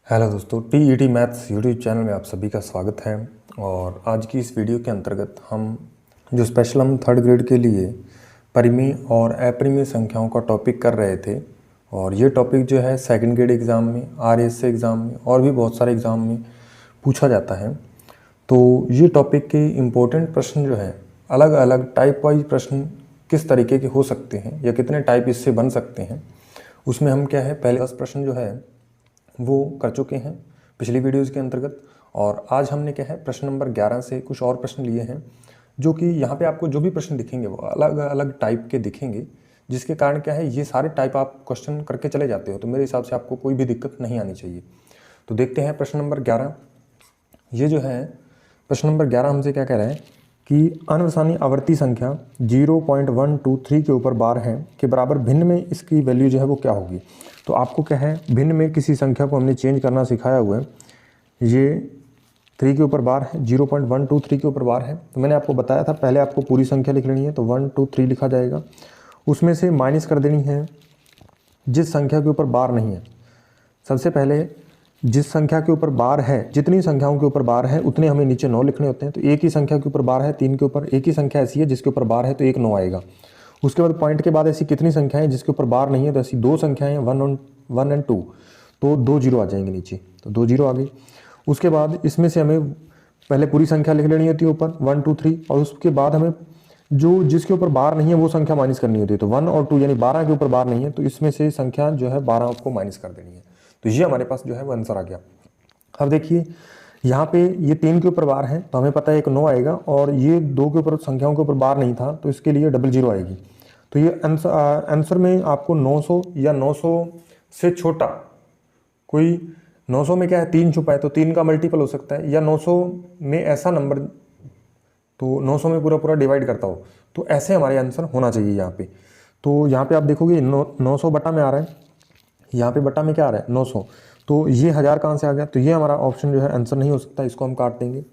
Hello दोस्तों, TET maths YouTube channel में आप सभी का स्वागत है। और आज की इस वीडियो के अंतर्गत हम थर्ड ग्रेड के लिए परिमेय और अपरिमेय संख्याओं का टॉपिक कर रहे थे। और ये टॉपिक जो है सेकंड ग्रेड एग्ज़ाम में, आरएसए एग्ज़ाम में और भी बहुत सारे एग्ज़ाम में पूछा जाता है। तो ये टॉपिक के इम्पोर्टेंट प्रश्न जो है, अलग अलग टाइप वाइज प्रश्न किस तरीके के हो सकते हैं या कितने टाइप इससे बन सकते हैं, उसमें हम क्या है पहले 10 प्रश्न जो है वो कर चुके हैं पिछली वीडियोज़ के अंतर्गत। और आज हमने क्या है प्रश्न नंबर 11 से कुछ और प्रश्न लिए हैं, जो कि यहाँ पे आपको जो भी प्रश्न दिखेंगे वो अलग अलग टाइप के दिखेंगे, जिसके कारण क्या है ये सारे टाइप आप क्वेश्चन करके चले जाते हो, तो मेरे हिसाब से आपको कोई भी दिक्कत नहीं आनी चाहिए। तो देखते हैं प्रश्न नंबर 11। ये जो है प्रश्न नंबर 11 हमसे क्या कह रहा है कि अनवसानी आवर्ती संख्या 0.123 के ऊपर बार है के बराबर भिन्न में इसकी वैल्यू जो है वो क्या होगी। तो आपको क्या है भिन्न में किसी संख्या को हमने चेंज करना सिखाया हुआ है। ये 3 के ऊपर बार है, 0.123 के ऊपर बार है। तो मैंने आपको बताया था पहले आपको पूरी संख्या लिख लेनी है, तो 1 2 3 लिखा जाएगा, उसमें से माइनस कर देनी है जिस संख्या के ऊपर बार नहीं है। सबसे पहले जिस संख्या के ऊपर बार है, जितनी संख्याओं के ऊपर बार है उतने हमें नीचे 9 लिखने होते हैं। तो एक ही संख्या के ऊपर बार है 3 के ऊपर, एक ही संख्या ऐसी है जिसके ऊपर बार है तो एक 9 आएगा। उसके बाद पॉइंट के बाद ऐसी कितनी संख्याएं जिसके ऊपर बार नहीं है, तो ऐसी 2 संख्याएं 1 एंड 2, तो 2 जीरो आ जाएंगे नीचे, तो 2 जीरो आ गई। उसके बाद इसमें से हमें पहले पूरी संख्या लिख लेनी होती है ऊपर 1 2 3, और उसके बाद हमें जो जिसके ऊपर बार नहीं है वो संख्या माइनस करनी होती है। तो 1 और 2 यानी 12 के ऊपर बार नहीं है, तो इसमें से संख्या जो है 12 आपको माइनस कर देनी है। तो ये हमारे पास जो है वो आंसर आ गया। अब देखिए यहाँ पे ये 3 के ऊपर बार है तो हमें पता है एक 9 आएगा, और ये 2 के ऊपर संख्याओं के ऊपर बार नहीं था तो इसके लिए 00 आएगी। तो ये आंसर में आपको 900 या 900 से छोटा कोई, 900 में क्या है 3 छुपा है तो 3 का मल्टीपल हो सकता है, या 900 में ऐसा नंबर तो 900 में पूरा पूरा डिवाइड करता हो, तो ऐसे हमारे आंसर होना चाहिए यहाँ पे। तो यहाँ पे आप देखोगे 900 बटा में आ रहा है, यहाँ पे बटा में क्या आ रहा है 900, तो ये 1000 कहाँ से आ गया, तो ये हमारा ऑप्शन जो है आंसर नहीं हो सकता, इसको हम काट देंगे।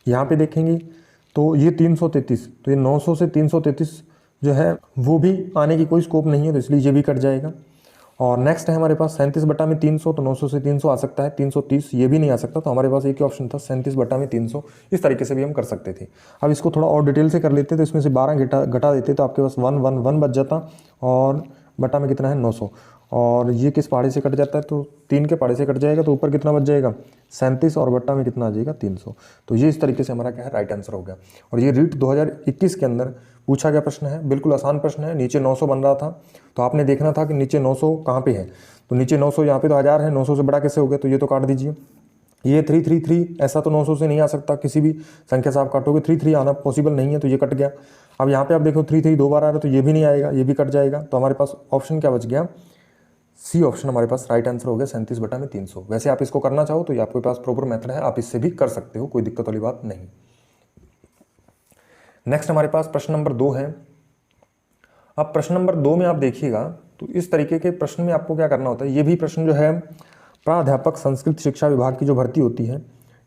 यहाँ पे देखेंगे तो ये 333, तो ये 900 से 333 जो है वो भी आने की कोई स्कोप नहीं है, तो इसलिए ये भी कट जाएगा। और नेक्स्ट है हमारे पास 37 बटा में 300, तो 900 से 300 आ सकता है, 330 ये भी नहीं आ सकता, तो हमारे पास एक ही ऑप्शन था 37 बटा में 300। इस तरीके से भी हम कर सकते थे। अब इसको थोड़ा और डिटेल से कर लेते, तो इसमें से 12 घटा देते तो आपके पास 1 1 1 बच जाता, और बटा में कितना है 900, और ये किस पहाड़े से कट जाता है तो 3 के पहाड़े से कट जाएगा, तो ऊपर कितना बच जाएगा 37, और बट्टा में कितना आ जाएगा 300। तो ये इस तरीके से हमारा क्या है राइट आंसर हो गया। और ये रीट 2021 के अंदर पूछा गया प्रश्न है, बिल्कुल आसान प्रश्न है। नीचे 900 बन रहा था तो आपने देखना था कि नीचे 900 कहाँ पे है, तो नीचे 900 यहाँ पे तो 1000 है, 900 से बड़ा कैसे हो गया, तो ये तो काट दीजिए। ये 333 ऐसा तो 900 से नहीं आ सकता, किसी भी संख्या से आप काटोगे 33 आना पॉसिबल नहीं है, तो ये कट गया। अब यहाँ पे आप देखो 33 2 बार आ रहा है तो ये भी नहीं आएगा, ये भी कट जाएगा। तो हमारे पास ऑप्शन क्या बच गया, सी ऑप्शन हमारे पास राइट आंसर हो गया 37 बटा में 300। वैसे आप इसको करना चाहो तो ये आपके पास प्रॉपर मेथड है, आप इससे भी कर सकते हो, कोई दिक्कत वाली बात नहीं। नेक्स्ट हमारे पास प्रश्न नंबर 2 है। अब प्रश्न नंबर 2 में आप देखिएगा तो इस तरीके के प्रश्न में आपको क्या करना होता है, ये भी प्रश्न जो है प्राध्यापक संस्कृत शिक्षा विभाग की जो भर्ती होती है,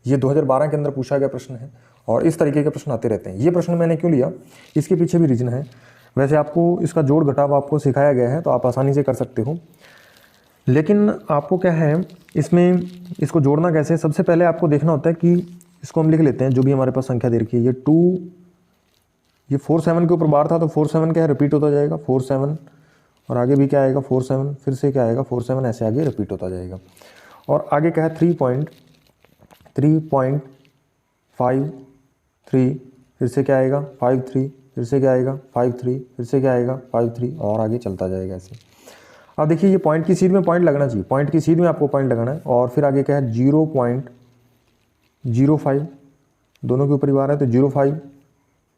ये 2012 के अंदर पूछा गया प्रश्न है, और इस तरीके के प्रश्न आते रहते हैं। ये प्रश्न मैंने क्यों लिया, इसके पीछे भी रीजन है। वैसे आपको इसका जोड़ घटाव आपको सिखाया गया है तो आप आसानी से कर सकते हो, लेकिन आपको क्या है इसमें इसको जोड़ना कैसे। सबसे पहले आपको देखना होता है कि इसको हम लिख लेते हैं, जो भी हमारे पास संख्या दे रखी है, ये 2, ये 47 के ऊपर बार था तो 47 क्या है रिपीट होता जाएगा 47, और आगे भी क्या आएगा 47, फिर से क्या आएगा 47, ऐसे आगे रिपीट होता जाएगा। और आगे क्या है 3.53, फिर से क्या आएगा 53, फिर से क्या आएगा 53, फिर से क्या आएगा 53, और आगे चलता जाएगा ऐसे। अब देखिए ये पॉइंट की सीध में पॉइंट लगना चाहिए, पॉइंट की सीध में आपको पॉइंट लगाना है। और फिर आगे क्या है 0.05, दोनों के ऊपर ही बार है तो 05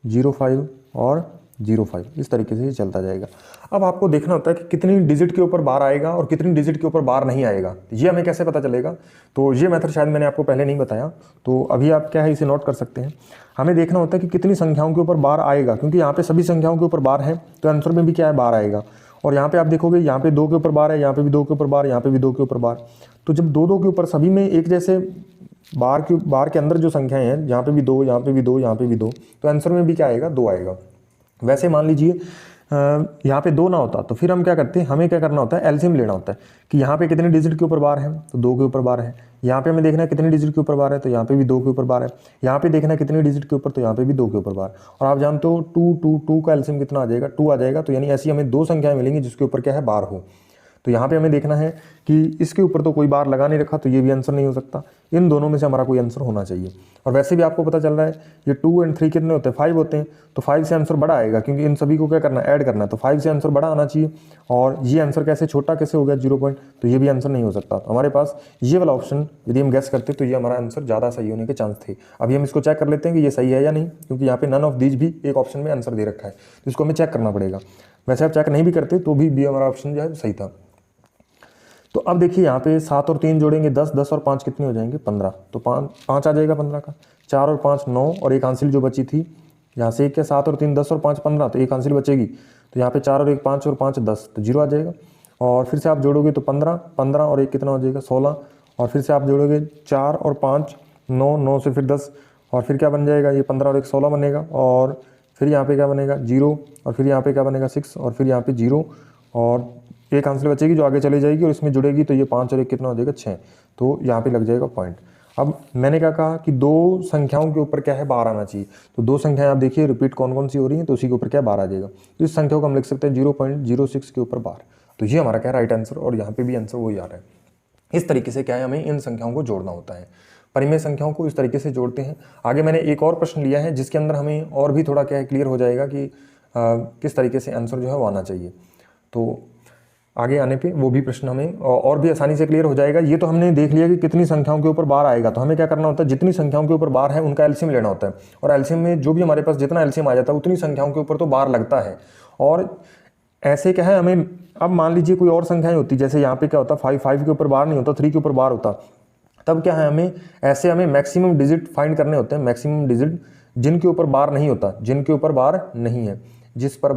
05 और 05, इस तरीके से ये चलता जाएगा। अब आपको देखना होता है कि कितनी डिजिट के ऊपर बार आएगा और कितनी डिजिट के ऊपर बार नहीं आएगा, ये हमें कैसे पता चलेगा। तो ये मेथड शायद मैंने आपको पहले नहीं बताया, तो अभी आप क्या है इसे नोट कर सकते हैं। हमें देखना होता है कि कितनी संख्याओं के ऊपर बार आएगा, क्योंकि यहाँ पे सभी संख्याओं के ऊपर बार है तो आंसर में भी क्या है बार आएगा। और यहाँ पे आप देखोगे यहाँ पे 2 के ऊपर बार है, यहाँ पे भी 2 के ऊपर बार, यहाँ पे भी 2 के ऊपर बार। तो जब 2 2 के ऊपर सभी में एक जैसे बार के अंदर जो संख्याएं हैं, यहाँ पे भी 2, यहाँ पे भी 2, यहाँ पे भी 2, तो आंसर में भी क्या आएगा 2 आएगा। वैसे मान लीजिए यहाँ पे 2 ना होता तो फिर हम क्या करते हैं, हमें क्या करना होता है, एलसीएम लेना होता है कि यहाँ पे कितने डिजिट के ऊपर बार है, तो 2 के ऊपर बार है। यहाँ पे हमें देखना है कितने डिजिट के ऊपर बार है, तो यहाँ पे भी 2 के ऊपर बार है। यहाँ पे देखना है कितने डिजिट के ऊपर, तो यहाँ पे भी 2 के ऊपर बार। और आप जानते हो 2 का एलसीएम कितना आ जाएगा, 2 आ जाएगा। तो यानी ऐसी हमें 2 संख्याएं मिलेंगी जिसके ऊपर क्या है, बार हो। तो यहाँ पे हमें देखना है कि इसके ऊपर तो कोई बार लगा नहीं रखा, तो ये भी आंसर नहीं हो सकता। इन दोनों में से हमारा कोई आंसर होना चाहिए। और वैसे भी आपको पता चल रहा है ये 2 और 3 कितने होते हैं, 5 होते हैं। तो 5 से आंसर बड़ा आएगा, क्योंकि इन सभी को क्या करना है, ऐड करना है। तो 5 से आंसर बड़ा आना चाहिए। और ये आंसर कैसे छोटा कैसे हो गया 0 पॉइंट, तो ये भी आंसर नहीं हो सकता। तो हमारे पास ये वाला ऑप्शन यदि हम गैस करते तो ये हमारा आंसर ज़्यादा सही होने के चांस थे। अभी हम इसको चेक कर लेते हैं कि ये सही है या नहीं, क्योंकि यहाँ पे नन ऑफ दीज भी एक ऑप्शन में आंसर दे रखा है, तो इसको हमें चेक करना पड़ेगा। वैसे आप चेक नहीं भी करते तो भी हमारा ऑप्शन जो है सही था। तो अब देखिए यहाँ पे 7 और 3 जोड़ेंगे 10, 10 और 5 कितने हो जाएंगे, 15। तो 5 आ जाएगा 15 का। 4 और 5 9, और एक आंसिल जो बची थी यहाँ से, क्या 7 और 3 10 और 5 15, तो एक आंसिल बचेगी। तो यहाँ पे 4 और 1 5 और 5 10, तो 0 आ जाएगा। और फिर से आप जोड़ोगे तो 15, 15 और 1 कितना हो जाएगा, 16। और फिर से आप जोड़ोगे 4 और 5 9, 9 से फिर 10, और फिर क्या बन जाएगा, ये 15 और 1 16 बनेगा। और फिर यहाँ पे क्या बनेगा 0, और फिर यहाँ पे क्या बनेगा 6, और फिर यहाँ पे 0, और एक आंसर बचेगी जो आगे चली जाएगी और इसमें जुड़ेगी। तो ये 5 और 1 कितना हो जाएगा, 6। तो यहाँ पे लग जाएगा पॉइंट। अब मैंने क्या कहा कि 2 संख्याओं के ऊपर क्या है, बार आना चाहिए। तो 2 संख्याएं आप देखिए रिपीट कौन कौन सी हो रही हैं, तो उसी के ऊपर क्या बार आ जाएगा। तो इस संख्या को हम लिख सकते हैं 0.06 के ऊपर बार। तो ये हमारा क्या राइट आंसर, और यहाँ पे भी आंसर वही आ रहा है। इस तरीके से क्या है, हमें इन संख्याओं को जोड़ना होता है। परिमेय संख्याओं को इस तरीके से जोड़ते हैं। आगे मैंने एक और प्रश्न लिया है जिसके अंदर हमें और भी थोड़ा क्या है क्लियर हो जाएगा कि किस तरीके से आंसर जो है वो आना चाहिए। तो आगे आने पे वो भी प्रश्न हमें और भी आसानी से क्लियर हो जाएगा। ये तो हमने देख लिया कि कितनी संख्याओं के ऊपर बार आएगा। तो हमें क्या करना होता है, जितनी संख्याओं के ऊपर बार है उनका एलसीएम लेना होता है। और एलसीएम में जो भी हमारे पास जितना एलसीएम आ जाता है उतनी संख्याओं के ऊपर तो बार लगता है। और ऐसे क्या है, हमें अब मान लीजिए कोई और संख्याएं होती, जैसे यहाँ पे क्या होता, 5 के ऊपर बार नहीं होता, 3 के ऊपर बार होता, तब क्या है, हमें मैक्सिमम डिजिट फाइंड करने होते हैं। मैक्सिमम डिजिट जिनके ऊपर बार नहीं होता, जिनके ऊपर बार नहीं है, जिस पर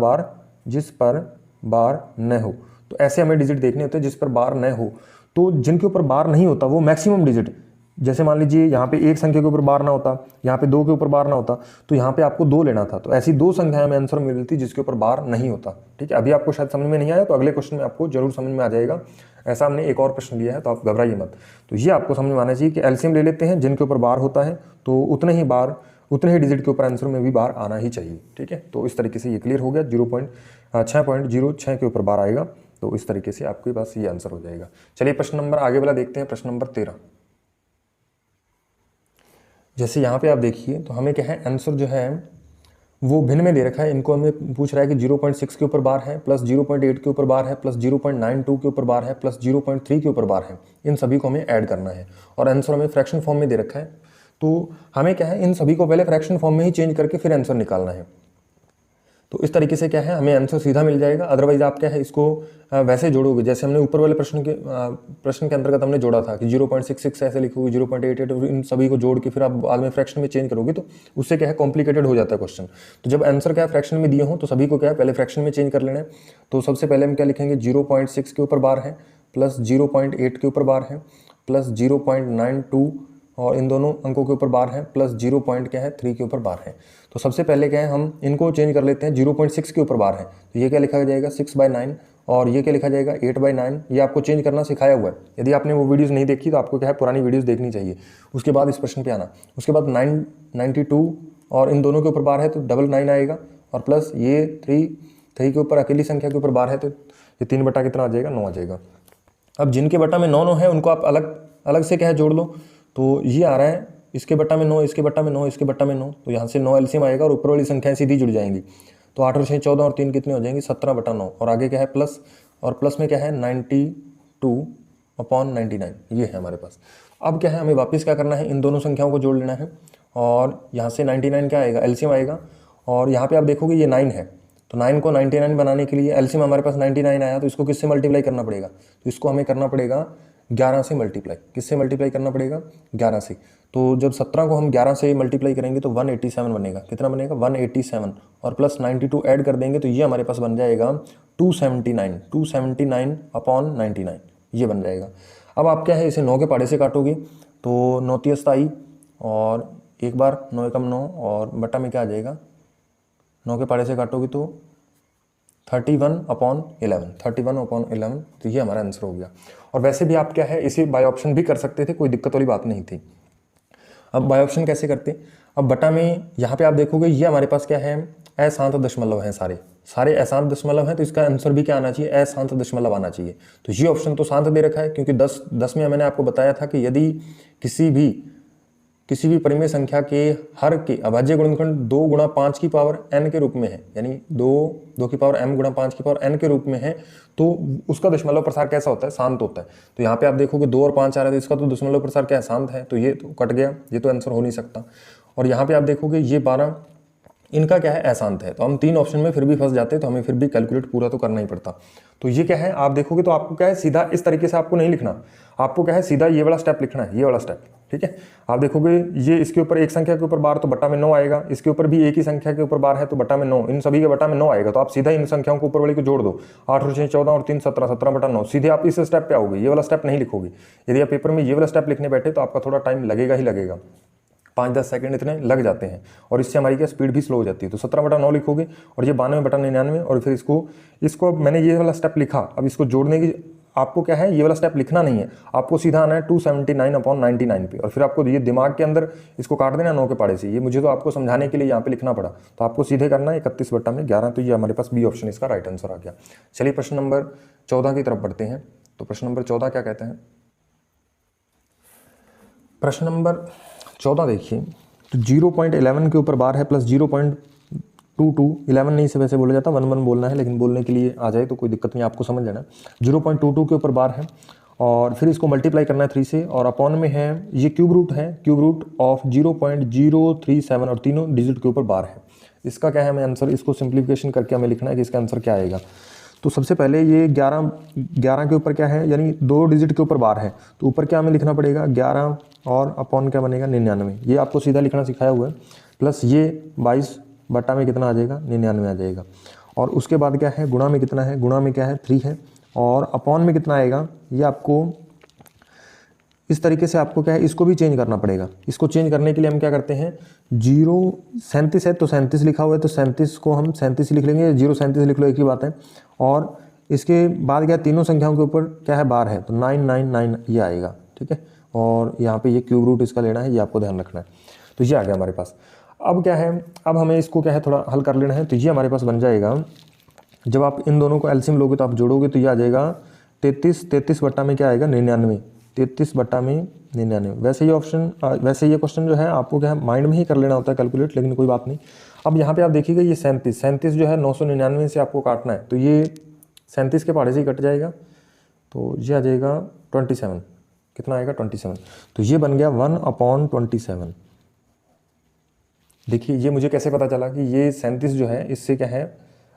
बार न हो। तो ऐसे हमें डिजिट देखने होते हैं जिस पर बार न हो। तो जिनके ऊपर बार नहीं होता वो मैक्सिमम डिजिट, जैसे मान लीजिए यहाँ पे एक संख्या के ऊपर बार ना होता, यहाँ पे 2 के ऊपर बार ना होता, तो यहाँ पे आपको 2 लेना था। तो ऐसी 2 संख्याएं में आंसर मिलती जिसके ऊपर बार नहीं होता। ठीक है, अभी आपको शायद समझ में नहीं आया, तो अगले क्वेश्चन में आपको जरूर समझ में आ जाएगा। ऐसा हमने एक और प्रश्न लिया है, तो आप घबराइए मत। तो ये आपको समझ में आना चाहिए कि एलसीएम ले लेते हैं, जिनके ऊपर बार होता है तो उतने ही डिजिट के ऊपर आंसर में भी बार आना ही चाहिए। ठीक है, तो इस तरीके से ये क्लियर हो गया। 6.06 के ऊपर बार आएगा, तो इस तरीके से आपके पास ये आंसर हो जाएगा। चलिए प्रश्न नंबर आगे वाला देखते हैं, प्रश्न नंबर 13। जैसे यहाँ पे आप देखिए, तो हमें क्या है, आंसर जो है वो भिन्न में दे रखा है। इनको हमें पूछ रहा है कि 0.6 के ऊपर बार है, प्लस 0.8 के ऊपर बार है, प्लस 0.92 के ऊपर बार है, प्लस 0.3 के ऊपर बार है। इन सभी को हमें ऐड करना है और आंसर हमें फ्रैक्शन फॉर्म में दे रखा है। तो हमें क्या है, इन सभी को पहले फ्रैक्शन फॉर्म में ही चेंज करके फिर आंसर निकालना है। तो इस तरीके से क्या है, हमें आंसर सीधा मिल जाएगा। अदरवाइज आप क्या है, इसको वैसे जोड़ोगे जैसे हमने ऊपर वाले प्रश्न के अंतर्गत हमने जोड़ा था कि 0.66 ऐसे लिखोगे, 0.88, और इन सभी को जोड़ के फिर आप बाद में फ्रैक्शन में चेंज करोगे, तो उससे क्या है कॉम्प्लिकेटेड हो जाता है क्वेश्चन। तो जब आंसर क्या है फ्रैक्शन में दिए हो तो सभी को क्या है पहले फ्रैक्शन में चेंज कर लेना है। तो सबसे पहले हम क्या लिखेंगे, 0.6 के ऊपर बार है, प्लस 0.8 के ऊपर बार है, प्लस 0.92 और इन दोनों अंकों के ऊपर बार है, प्लस 0.3 के ऊपर बार है। तो सबसे पहले क्या है, हम इनको चेंज कर लेते हैं। 0.6 के ऊपर बार है, तो ये क्या लिखा जाएगा 6/9, और ये क्या लिखा जाएगा 8/9। ये आपको चेंज करना सिखाया हुआ है। यदि आपने वो वीडियोस नहीं देखी तो आपको क्या है पुरानी वीडियोस देखनी चाहिए, उसके बाद इस प्रश्न पे आना। उसके बाद 992 और इन दोनों के ऊपर बार है तो 99 आएगा, और प्लस ये 3 के ऊपर अकेली संख्या के ऊपर बार है तो ये 3 बटा कितना आ जाएगा, 9 आ जाएगा। अब जिनके बटा में 9 है उनको आप अलग से क्या है जोड़ लो। तो ये आ रहा है इसके बट्टा में 9, इसके बट्टा में 9, इसके बट्टा में 9, तो यहाँ से 9 एलसीएम आएगा और ऊपर वाली संख्याएं सीधी जुड़ जाएंगी। तो 8 और 6 14 और 3 कितने हो जाएंगे, 17/9। और आगे क्या है प्लस, और प्लस में क्या है 92/99, ये है हमारे पास। अब क्या है, हमें वापस क्या करना है, इन दोनों संख्याओं को जोड़ लेना है। और यहाँ से 99 क्या आएगा, एलसीएम आएगा। और यहाँ पे आप देखोगे ये 9 है, तो 9 को 99 बनाने के लिए एलसीएम हमारे पास 99 आया, तो इसको किससे मल्टीप्लाई करना पड़ेगा, तो इसको हमें करना पड़ेगा 11 से मल्टीप्लाई। किससे मल्टीप्लाई करना पड़ेगा, 11 से। तो जब 17 को हम 11 से मल्टीप्लाई करेंगे तो 187 बनेगा। कितना बनेगा, 187, और प्लस 92 ऐड कर देंगे तो ये हमारे पास बन जाएगा 279/99, ये बन जाएगा। अब आप क्या है, इसे 9 के पाड़े से काटोगे तो 9 × 27, और एक बार 9 × 9 और बट्टा में क्या आ जाएगा, 9 के पाड़े से काटोगे तो 31/11, 31/11, तो ये हमारा आंसर हो गया। और वैसे भी आप क्या है इसे बाय ऑप्शन भी कर सकते थे, कोई दिक्कत वाली बात नहीं थी। अब बाय ऑप्शन कैसे करते, अब बटा में यहाँ पे आप देखोगे ये हमारे पास क्या है, अशांत दशमलव हैं, सारे अशांत दशमलव हैं, तो इसका आंसर भी क्या आना चाहिए, अशांत दशमलव आना चाहिए। तो ये ऑप्शन तो शांत दे रखा है, क्योंकि 10 में मैंने आपको बताया था कि यदि किसी भी परिमेय संख्या के हर के अभाज्य गुणनखंड 2 गुणा 5 की पावर n के रूप में है, यानी 2 की पावर m गुणा 5 की पावर n के रूप में है, तो उसका दशमलव प्रसार कैसा होता है, शांत होता है। तो यहाँ पे आप देखोगे 2 और 5 आ रहा है, तो इसका तो दशमलव प्रसार क्या है, शांत है, तो ये तो कट गया, ये तो आंसर हो नहीं सकता। और यहाँ पे आप देखोगे ये 12 इनका क्या है, अशांत है, तो हम 3 ऑप्शन में फिर भी फंस जाते हैं, तो हमें फिर भी कैलकुलेट पूरा तो करना ही पड़ता। तो ये क्या है, आप देखोगे तो आपको क्या है, सीधा इस तरीके से आपको नहीं लिखना, आपको क्या है सीधा ये वाला स्टेप लिखना है, ये वाला स्टेप, ठीक है। आप देखोगे ये इसके ऊपर एक संख्या के ऊपर बार तो बटा में 9 आएगा, इसके ऊपर भी एक ही संख्या के ऊपर बार है तो बटा में 9, इन सभी के बटा में 9 आएगा, तो आप सीधा इन संख्याओं को ऊपर वाली को जोड़ दो, 8 और 6 14 और 3 17, 17/9, सीधे आप इस स्टेप पे आओगे, ये वाला स्टेप नहीं लिखोगे। यदि आप पेपर में ये वाला स्टेप लिखने बैठे तो आपका थोड़ा टाइम लगेगा ही लगेगा, 5-10 सेकंड इतने लग जाते हैं, और इससे हमारी क्या स्पीड भी स्लो हो जाती है। तो 17/9 लिखोगे और ये 92/99, और फिर इसको मैंने ये वाला स्टेप लिखा, अब इसको जोड़ने की आपको क्या है, ये वाला स्टेप लिखना नहीं है, आपको सीधा आना है 279/99 पे, और फिर आपको ये दिमाग के अंदर इसको काट देना 9 के पाड़े से, ये मुझे तो आपको समझाने के लिए यहाँ पे लिखना पड़ा, तो आपको सीधे करना है 31/11, तो ये हमारे पास बी ऑप्शन इसका राइट आंसर आ गया। चलिए प्रश्न नंबर 14 की तरफ बढ़ते हैं। तो प्रश्न नंबर 14 क्या कहते हैं, प्रश्न नंबर 14 देखिए, तो 0.11 के ऊपर बार है प्लस 0.22, 11 नहीं से वैसे बोला जाता, 11 बोलना है, लेकिन बोलने के लिए आ जाए तो कोई दिक्कत नहीं, आपको समझ लेना। 0.22 के ऊपर बार है, और फिर इसको मल्टीप्लाई करना है 3 से, और अपॉन में है ये क्यूब रूट है, क्यूब रूट ऑफ 0.037, और तीनों डिजिट के ऊपर बार है। इसका क्या है, हमें आंसर इसको सिंप्लीफिकेशन करके हमें लिखना है कि इसका आंसर क्या आएगा। तो सबसे पहले ये 11 के ऊपर क्या है, यानी 2 डिजिट के ऊपर बार है, तो ऊपर क्या हमें लिखना पड़ेगा, 11 और अपॉन क्या बनेगा, 99, ये आपको सीधा लिखना सिखाया हुआ है, प्लस ये 22 बटा में कितना आ जाएगा, 99 आ जाएगा। और उसके बाद क्या है, गुणा में कितना है, गुणा में क्या है 3 है, और अपॉन में कितना आएगा, ये आपको इस तरीके से आपको क्या है, इसको भी चेंज करना पड़ेगा। इसको चेंज करने के लिए हम क्या करते हैं, 0.37 है तो 37 लिखा हुआ है, तो 37 को हम 37 लिख लेंगे, 0.37 लिख लो, एक ही बात है। और इसके बाद क्या, तीनों संख्याओं के ऊपर क्या है, बार है, तो 999 ये आएगा, ठीक है। और यहाँ पे ये क्यूब रूट इसका लेना है, ये आपको ध्यान रखना है। तो ये आ गया हमारे पास। अब क्या है, अब हमें इसको क्या है थोड़ा हल कर लेना है। तो ये हमारे पास बन जाएगा, जब आप इन दोनों को एलसीएम लोगे तो आप जोड़ोगे तो ये आ जाएगा 33 बटा में क्या आएगा, 99, 33 बटा में 99। वैसे ये क्वेश्चन जो है आपको क्या है माइंड में ही कर लेना होता है कैलकुलेट, लेकिन कोई बात नहीं। अब यहाँ पे आप देखिएगा ये 37 जो है 999 से आपको काटना है, तो ये 37 के पहाड़े से ही कट जाएगा, तो ये आ जाएगा 27, कितना आएगा 27, तो ये बन गया 1/27। देखिए ये मुझे कैसे पता चला कि ये 37 जो है इससे क्या है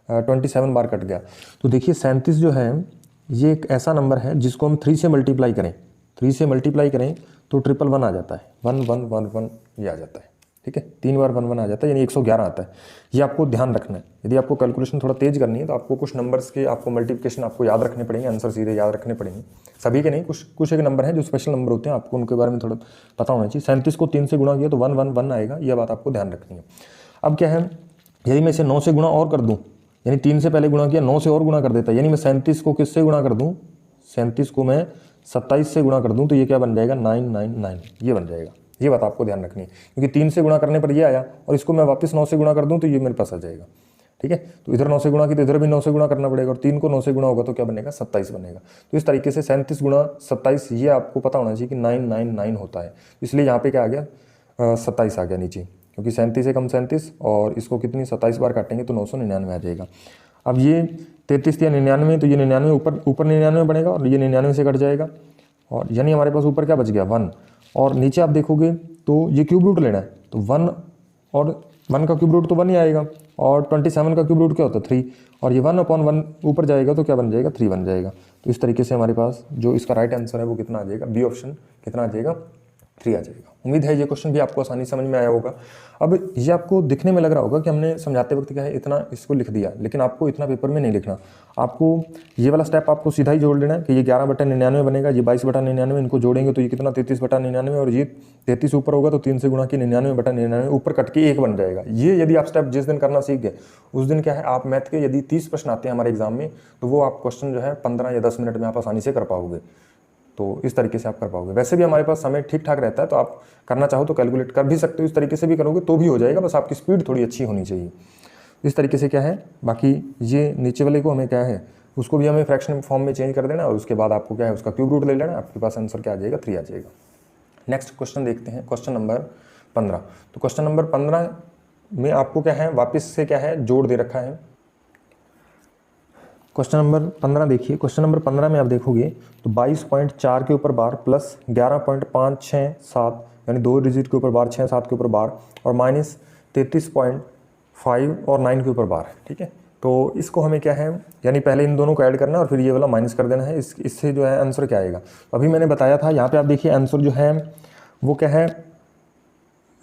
27 बार कट गया। तो देखिए 37 जो है ये एक ऐसा नंबर है जिसको हम 3 से मल्टीप्लाई करें, 3 से मल्टीप्लाई करें तो 111 आ जाता है, 1111 ये आ जाता है, ठीक है। 3 बार 11 आ जाता है, यानी 111 आता है। ये आपको ध्यान रखना है। यदि आपको कैलकुलेशन थोड़ा तेज करनी है तो आपको कुछ नंबर्स के आपको मल्टीप्लिकेशन आपको याद रखने पड़ेंगे, आंसर सीधे याद रखने पड़ेंगे, सभी के नहीं, कुछ एक नंबर हैं जो स्पेशल नंबर होते हैं, आपको उनके बारे में थोड़ा पता होना चाहिए। 37 को 3 से गुणा किया तो 111 आएगा, यह बात आपको ध्यान रखनी है। अब क्या है, यदि मैं इसे 9 से गुणा और कर दूँ, यानी 3 से पहले गुणा किया, 9 से और गुणा कर देता, यानी मैं 37 को किससे गुणा कर दूँ, 37 को मैं 27 से गुणा कर दूं, तो ये क्या बन जाएगा 999, ये बन जाएगा। ये बात आपको ध्यान रखनी है, क्योंकि 3 से गुणा करने पर ये आया, और इसको मैं वापस 9 से गुणा कर दूं तो ये मेरे पास आ जाएगा, ठीक है। तो इधर 9 से गुणा की तो इधर भी 9 से गुणा करना पड़ेगा, और 3 को 9 से गुणा होगा तो क्या बनेगा 27 बनेगा। तो इस तरीके से 37 गुणा 27 ये आपको पता होना चाहिए कि 999 होता है। इसलिए यहाँ पे क्या आ गया 27 आ गया नीचे, क्योंकि 37 से कम 37, और इसको कितनी 27 बार काटेंगे तो 999 आ जाएगा। अब ये 33 या 99, तो ये 99 ऊपर 99 बनेगा, और ये 99 से कट जाएगा, और यानी हमारे पास ऊपर क्या बच गया 1, और नीचे आप देखोगे तो ये क्यूब रूट लेना है, तो 1 और 1 का क्यूब रूट तो 1 ही आएगा, और 27 का क्यूब रूट क्या होता है 3, और ये 1/1 ऊपर जाएगा तो क्या बन जाएगा 3 बन जाएगा। तो इस तरीके से हमारे पास जो इसका राइट आंसर है वो कितना आ जाएगा, बी ऑप्शन कितना आ जाएगा 3 आ जाएगा। उम्मीद है ये क्वेश्चन भी आपको आसानी समझ में आया होगा। अब ये आपको दिखने में लग रहा होगा कि हमने समझाते वक्त क्या है इतना इसको लिख दिया, लेकिन आपको इतना पेपर में नहीं लिखना। आपको ये वाला स्टेप आपको सीधा ही जोड़ लेना है कि ये 11/99 बनेगा, ये 22/99, इनको जोड़ेंगे तो ये कितना 33/99, और ये 33 ऊपर होगा तो 3 से गुणा की 99/99 ऊपर कट के 1 बन जाएगा। ये यदि आप स्टेप जिस दिन करना सीख गए उस दिन क्या है आप मैथ के यदि 30 प्रश्न आते हैं हमारे एग्जाम में तो वो आप क्वेश्चन जो है 15 या 10 मिनट में आप आसानी से कर पाओगे। तो इस तरीके से आप कर पाओगे। वैसे भी हमारे पास समय ठीक ठाक रहता है, तो आप करना चाहो तो कैलकुलेट कर भी सकते हो, इस तरीके से भी करोगे तो भी हो जाएगा, बस आपकी स्पीड थोड़ी अच्छी होनी चाहिए। इस तरीके से क्या है, बाकी ये नीचे वाले को हमें क्या है उसको भी हमें फ्रैक्शन फॉर्म में चेंज कर देना, और उसके बाद आपको क्या है उसका क्यूब रूट ले लेना, आपके पास आंसर क्या आ जाएगा 3 आ जाएगा। नेक्स्ट क्वेश्चन देखते हैं, क्वेश्चन नंबर 15। तो क्वेश्चन नंबर 15 में आपको क्या है वापस से क्या है जोड़ दे रखा है। क्वेश्चन नंबर 15 देखिए, क्वेश्चन नंबर 15 में आप देखोगे तो 22.4 के ऊपर बार प्लस 11.567 यानी 2 डिजिट के ऊपर बार 6 7 के ऊपर बार और माइनस 33.5 और 9 के ऊपर बार है। ठीक है, तो इसको हमें क्या है यानी पहले इन दोनों को ऐड करना है और फिर ये वाला माइनस कर देना है। इससे जो है आंसर क्या आएगा, अभी मैंने बताया था यहाँ पे आप देखिए आंसर जो है वो क्या है,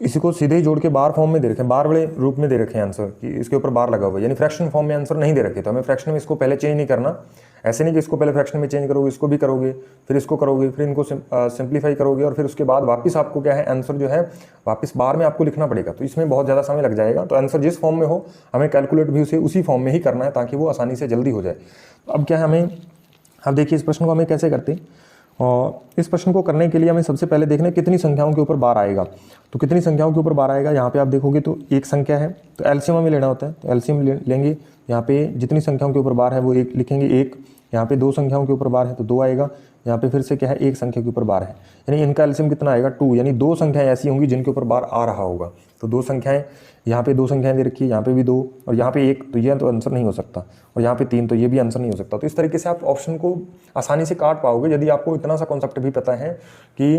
इसी को सीधे ही जोड़ के बार फॉर्म में दे रखे हैं, बार वाले रूप में दे रखे हैं आंसर कि इसके ऊपर बार लगा हुआ है, यानी फ्रैक्शन फॉर्म में आंसर नहीं दे रखे। तो हमें फ्रैक्शन में इसको पहले चेंज नहीं करना, ऐसे नहीं कि इसको पहले फ्रैक्शन में चेंज करोगे, इसको भी करोगे, फिर इसको करोगे, फिर इनको सिंप्लीफाई करोगे और फिर उसके बाद वापस आपको क्या है आंसर जो है वापस बार में आपको लिखना पड़ेगा। तो इसमें बहुत ज़्यादा समय लग जाएगा। तो आंसर जिस फॉर्म में हो हमें कैलकुलेट भी उसी फॉर्म में ही करना है ताकि वो आसानी से जल्दी हो जाए। तो अब क्या है हमें, अब देखिए इस प्रश्न को हमें कैसे करते हैं, और इस प्रश्न को करने के लिए हमें सबसे पहले देखना है कितनी संख्याओं के ऊपर बार आएगा। तो कितनी संख्याओं के ऊपर बार आएगा, यहाँ पे आप देखोगे तो एक संख्या है तो एलसीएम हमें लेना होता है, तो एलसीएम लेंगे। यहाँ पे जितनी संख्याओं के ऊपर बार है वो एक लिखेंगे, एक। यहाँ पे 2 संख्याओं के ऊपर बार है तो 2 आएगा। यहाँ पे फिर से क्या है एक संख्या के ऊपर बार है, यानी इनका एलसीएम कितना आएगा 2, यानी 2 संख्याएं ऐसी होंगी जिनके ऊपर बार आ रहा होगा। तो 2 संख्याएं, यहाँ पे 2 संख्याएं दे रखी है, यहाँ पे भी 2 और यहाँ पे 1, तो यह तो आंसर नहीं हो सकता, और यहाँ पे 3 तो ये भी आंसर नहीं हो सकता। तो इस तरीके से आप ऑप्शन को आसानी से काट पाओगे यदि आपको इतना सा कॉन्सेप्ट भी पता है कि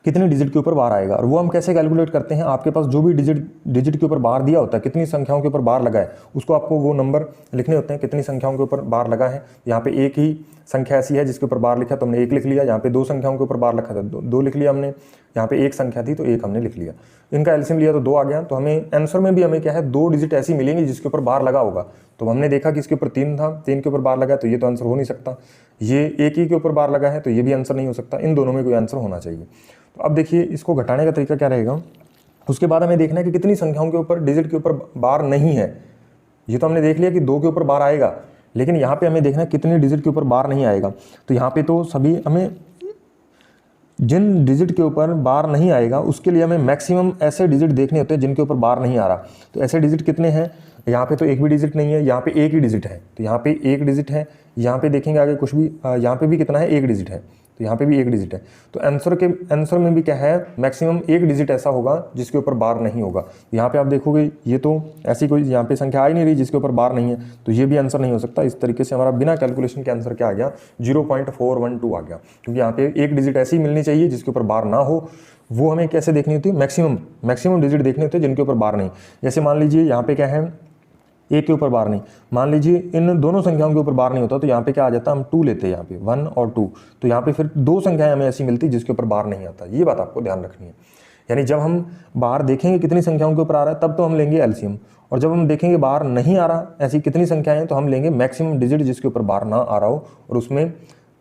कितने डिजिट के ऊपर बार आएगा। और वो हम कैसे कैलकुलेट करते हैं, आपके पास जो भी डिजिट के ऊपर बार दिया होता है, कितनी संख्याओं के ऊपर बार लगा है, उसको आपको वो नंबर लिखने होते हैं कितनी संख्याओं के ऊपर बार लगा है। यहाँ पे एक ही संख्या ऐसी है जिसके ऊपर बार लिखा तो हमने 1 लिख लिया, यहाँ पे 2 संख्याओं के ऊपर बार लिखा था 2 लिख लिया हमने, यहाँ पे 1 संख्या थी तो 1 हमने लिख लिया। इनका एलसीएम लिया तो 2 आ गया। तो हमें आंसर में भी हमें क्या है 2 डिजिट ऐसी मिलेंगी जिसके ऊपर बार लगा होगा। तो हमने देखा कि इसके ऊपर 3 था, 3 के ऊपर बार लगा तो ये तो आंसर हो नहीं सकता, ये एक ही के ऊपर बार लगा है तो ये भी आंसर नहीं हो सकता, इन दोनों में कोई आंसर होना चाहिए। तो अब देखिए इसको घटाने का तरीका क्या रहेगा, उसके बाद हमें देखना है कि कितनी संख्याओं के ऊपर डिजिट के ऊपर बार नहीं है। ये तो हमने देख लिया कि 2 के ऊपर बार आएगा, लेकिन यहाँ पे हमें देखना है कितने डिजिट के ऊपर बार नहीं आएगा। तो यहाँ पे तो सभी हमें जिन डिजिट के ऊपर बार नहीं आएगा उसके लिए हमें मैक्सिमम ऐसे डिजिट देखने होते हैं जिनके ऊपर बार नहीं आ रहा। तो ऐसे डिजिट कितने हैं, यहाँ पे तो एक भी डिजिट नहीं है, यहाँ पे एक ही डिजिट है, तो यहाँ पे एक डिजिट है, यहाँ पे देखेंगे आगे कुछ भी, यहाँ पे भी कितना है, एक डिजिट है, तो यहाँ पे भी एक डिजिट है। तो आंसर में भी क्या है मैक्सिमम एक डिजिट ऐसा होगा जिसके ऊपर बार नहीं होगा। यहाँ पे आप देखोगे ये तो ऐसी कोई यहाँ पे संख्या आ ही नहीं रही जिसके ऊपर बार नहीं है, तो ये भी आंसर नहीं हो सकता। इस तरीके से हमारा बिना कैलकुलेशन के आंसर क्या आ गया 0.412 आ गया, क्योंकि यहाँ पे एक डिजिट ऐसी मिलनी चाहिए जिसके ऊपर बार ना हो। वो हमें कैसे देखनी होती है, मैक्सिमम डिजिट देखने होते हैं जिनके ऊपर बार नहीं। जैसे मान लीजिए यहाँ पे क्या है 1 के ऊपर बार नहीं, मान लीजिए इन दोनों संख्याओं के ऊपर बार नहीं होता तो यहाँ पे क्या आ जाता, हम 2 लेते हैं, यहाँ पे 1 और 2, तो यहाँ पे फिर 2 संख्याएं हमें ऐसी मिलती जिसके ऊपर बार नहीं आता। ये बात आपको ध्यान रखनी है, यानी जब हम बार देखेंगे कितनी संख्याओं के ऊपर आ रहा है तब तो हम लेंगे एलसीएम, और जब हम देखेंगे बार नहीं आ रहा ऐसी कितनी संख्याएं हैं तो हम लेंगे मैक्सिमम डिजिट जिसके ऊपर बार ना आ रहा हो, और उसमें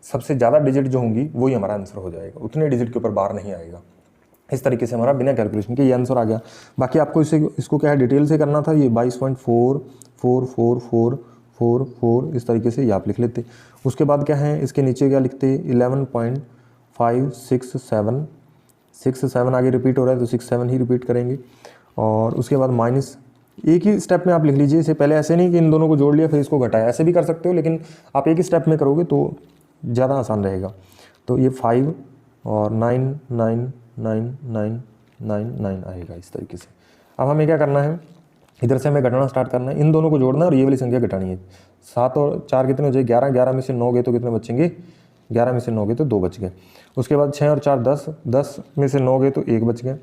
सबसे ज़्यादा डिजिट जो होंगी वही हमारा आंसर हो जाएगा, उतने डिजिट के ऊपर बार नहीं आएगा। इस तरीके से हमारा बिना कैलकुलेशन के ये आंसर आ गया। बाकी आपको इसको क्या है डिटेल से करना था, ये 22.444444 इस तरीके से ये आप लिख लेते। उसके बाद क्या है इसके नीचे क्या लिखते 11.567 आगे रिपीट हो रहा है तो 67 ही रिपीट करेंगे, और उसके बाद माइनस एक ही स्टेप में आप लिख लीजिए। इसे पहले ऐसे नहीं कि इन दोनों को जोड़ लिया फिर इसको घटाया, ऐसे भी कर सकते हो, लेकिन आप एक ही स्टेप में करोगे तो ज़्यादा आसान रहेगा। तो ये 5 और 9 आएगा इस तरीके से। अब हमें क्या करना है, इधर से हमें घटाना स्टार्ट करना है, इन दोनों को जोड़ना है और ये वाली संख्या घटानी है। 7 और 4 कितने हो जाए 11, 11 में से 9 गए तो कितने बचेंगे, 11 में से 9 गए तो 2 बच गए। उसके बाद 6 और 4 10, 10 में से 9 गए तो 1 बच गए।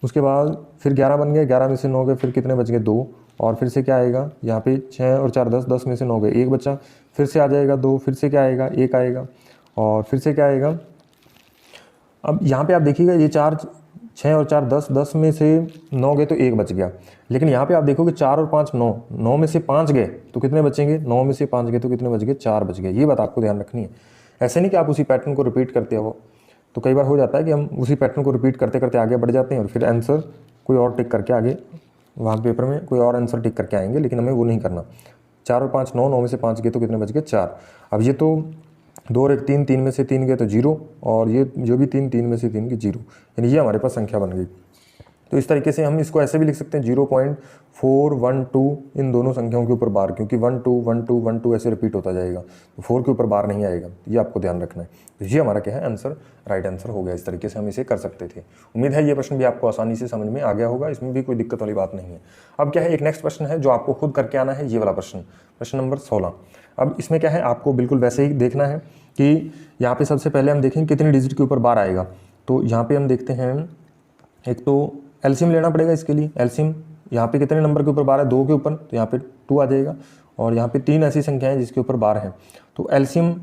उसके बाद फिर 11 बन गए, 11 में से 9 गए फिर कितने बच गए 2, और फिर से क्या आएगा यहाँ पे 6 और 4 10, 10 में से 9 गए 1 बचा, फिर से आ जाएगा 2, फिर से क्या आएगा 1 आएगा, और फिर से क्या आएगा अब यहाँ पे आप देखिएगा ये 4 6 और 4 10, 10 में से 9 गए तो 1 बच गया। लेकिन यहाँ पे आप देखोगे 4 और 5 9, 9 में से 5 गए तो कितने बचेंगे, 9 में से 5 गए तो कितने बच गए, 4 बच गए। ये बात आपको ध्यान रखनी है। ऐसे नहीं कि आप उसी पैटर्न को रिपीट करते हो, तो कई बार हो जाता है कि हम उसी पैटर्न को रिपीट करते करते आगे बढ़ जाते हैं और फिर आंसर कोई और टिक करके आगे वहाँ पेपर में कोई और आंसर टिक करके आएंगे, लेकिन हमें वो नहीं करना। 4 और 5 9, 9 में से 5 गए तो कितने बच गए, 4। अब ये तो 2 और 1 3, 3 में से 3 गए तो 0, और ये जो भी 3, 3 में से 3 की 0, यानी ये हमारे पास संख्या बन गई। तो इस तरीके से हम इसको ऐसे भी लिख सकते हैं 0.412 इन दोनों संख्याओं के ऊपर बार, क्योंकि 1 2 1 2 1 2 ऐसे रिपीट होता जाएगा, तो 4 के ऊपर बार नहीं आएगा। ये आपको ध्यान रखना है। तो ये हमारा क्या है, आंसर, राइट आंसर हो गया। इस तरीके से हम इसे कर सकते थे। उम्मीद है ये प्रश्न भी आपको आसानी से समझ में आ गया होगा, इसमें भी कोई दिक्कत वाली बात नहीं है। अब क्या है, एक नेक्स्ट प्रश्न है जो आपको खुद करके आना है, ये वाला प्रश्न, प्रश्न नंबर 16। अब इसमें क्या है, आपको बिल्कुल वैसे ही देखना है कि यहाँ पे सबसे पहले हम देखें कितनी डिजिट के ऊपर बार आएगा। तो यहाँ पे हम देखते हैं, एक तो एलसीएम लेना पड़ेगा इसके लिए। एलसीएम यहाँ पे कितने नंबर के ऊपर बार है, 2 के ऊपर, तो यहाँ पे 2 आ जाएगा। और यहाँ पे 3 ऐसी संख्याएं जिसके ऊपर बार है, तो एलसीएम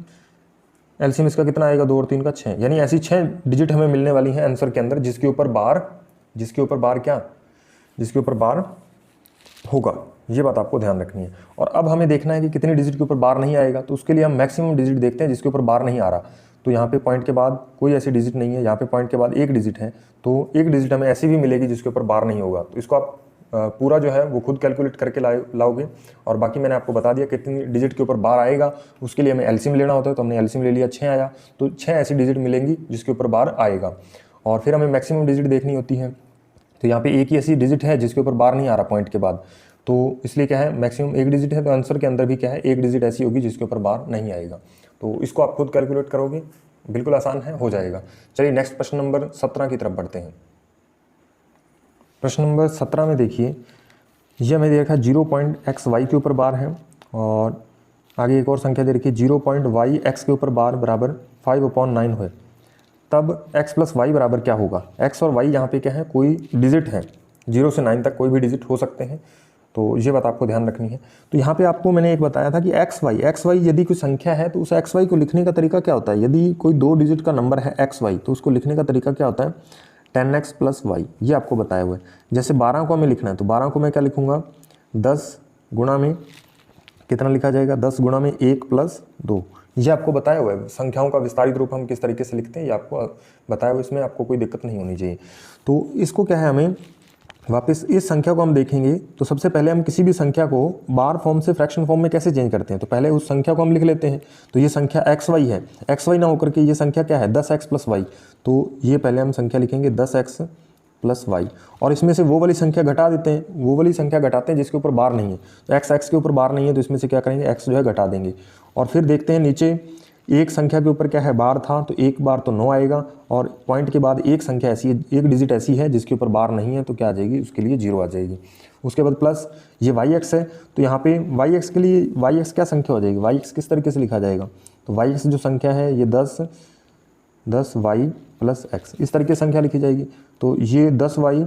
इसका कितना आएगा, 2 और 3 का 6, यानी ऐसी 6 डिजिट हमें मिलने वाली हैं आंसर के अंदर जिसके ऊपर बार होगा। ये बात आपको ध्यान रखनी है। और अब हमें देखना है कि कितनी डिजिट के ऊपर बार नहीं आएगा, तो उसके लिए हम मैक्सिमम डिजिट देखते हैं जिसके ऊपर बार नहीं आ रहा। तो यहाँ पे पॉइंट के बाद कोई ऐसी डिजिट नहीं है, यहाँ पे पॉइंट के बाद एक डिजिट है, तो एक डिजिट हमें ऐसी भी मिलेगी जिसके ऊपर बार नहीं होगा। तो इसको आप पूरा जो है वो खुद कैलकुलेट करके लाओगे। और बाकी मैंने आपको बता दिया कितनी डिजिट के ऊपर बार आएगा, उसके लिए हमें एलसीएम लेना होता है, तो हमने एलसीएम ले लिया, 6 आया, तो 6 ऐसी डिजिट मिलेंगी जिसके ऊपर बार आएगा। और फिर हमें मैक्सिमम डिजिट देखनी होती है, तो यहाँ पे एक ही ऐसी डिजिट है जिसके ऊपर बार नहीं आ रहा पॉइंट के बाद, तो इसलिए क्या है, मैक्सिमम एक डिजिट है, तो आंसर के अंदर भी क्या है, एक डिजिट ऐसी होगी जिसके ऊपर बार नहीं आएगा। तो इसको आप खुद कैलकुलेट करोगे, बिल्कुल आसान है, हो जाएगा। चलिए नेक्स्ट प्रश्न नंबर 17 की तरफ बढ़ते हैं। प्रश्न नंबर 17 में देखिए, ये हमें दे रखा है 0.xy के ऊपर बार है, और आगे एक और संख्या दे रखी है 0.yx के ऊपर बार बराबर 5/9 है। तब x प्लस वाई बराबर क्या होगा। x और y यहाँ पे क्या है, कोई डिजिट है, 0 से 9 तक कोई भी डिजिट हो सकते हैं, तो ये बात आपको ध्यान रखनी है। तो यहाँ पे आपको मैंने एक बताया था कि एक्स वाई यदि कोई संख्या है तो उस एक्स वाई को लिखने का तरीका क्या होता है। यदि कोई 2 डिजिट का नंबर है एक्स वाई, तो उसको लिखने का तरीका क्या होता है, 10x प्लस वाई, ये आपको बताया हुआ है। जैसे 12 को हमें लिखना है, तो 12 को मैं क्या लिखूंगा, 10 गुणा में कितना लिखा जाएगा, 10 गुणा में 1 प्लस 2, ये आपको बताया हुआ है। संख्याओं का विस्तारित रूप हम किस तरीके से लिखते हैं ये आपको बताया हुआ, इसमें आपको कोई दिक्कत नहीं होनी चाहिए। तो इसको क्या है, हमें वापस इस संख्या को हम देखेंगे, तो सबसे पहले हम किसी भी संख्या को बार फॉर्म से फ्रैक्शन फॉर्म में कैसे चेंज करते हैं, तो पहले उस संख्या को हम लिख लेते हैं। तो ये संख्या एक्स वाई है, एक्स वाई ना होकर के ये संख्या क्या है, 10x प्लस वाई, तो ये पहले हम संख्या लिखेंगे 10x प्लस वाई, और इसमें से वो वाली संख्या घटा देते हैं, वो वाली संख्या घटाते हैं जिसके ऊपर बार नहीं है। तो x के ऊपर बार नहीं है, तो इसमें से क्या करेंगे, x जो है घटा देंगे। और फिर देखते हैं नीचे एक संख्या के ऊपर क्या है, बार था, तो एक बार तो 9 आएगा, और पॉइंट के बाद एक संख्या ऐसी है, एक डिजिट ऐसी है जिसके ऊपर बार नहीं है, तो क्या आ जाएगी, उसके लिए 0 आ जाएगी। उसके बाद प्लस ये yx है, तो यहाँ पे yx के लिए yx क्या संख्या हो जाएगी, yx किस तरीके से लिखा जाएगा, तो yx जो संख्या है ये 10y प्लस x, इस तरीके से संख्या लिखी जाएगी। तो ये 10y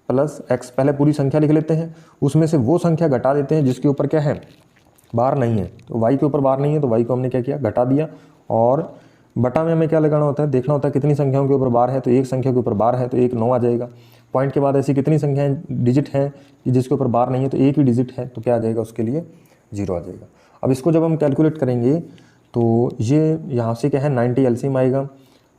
प्लस x, पहले पूरी संख्या लिख लेते हैं, उसमें से वो संख्या घटा देते हैं जिसके ऊपर क्या है, बार नहीं है। तो y के ऊपर बार नहीं है, तो y को हमने क्या किया, घटा दिया। और बटा में हमें क्या लगाना होता है, देखना होता है कितनी संख्याओं के ऊपर बार है, तो एक संख्या के ऊपर बार है, तो एक 9 आ जाएगा। पॉइंट के बाद ऐसी कितनी संख्याएं डिजिट हैं कि जिसके ऊपर बार नहीं है, तो एक ही डिजिट है, तो क्या आ जाएगा, उसके लिए 0 आ जाएगा। अब इसको जब हम कैलकुलेट करेंगे, तो ये यहाँ से क्या है, 90 एलसीएम आएगा,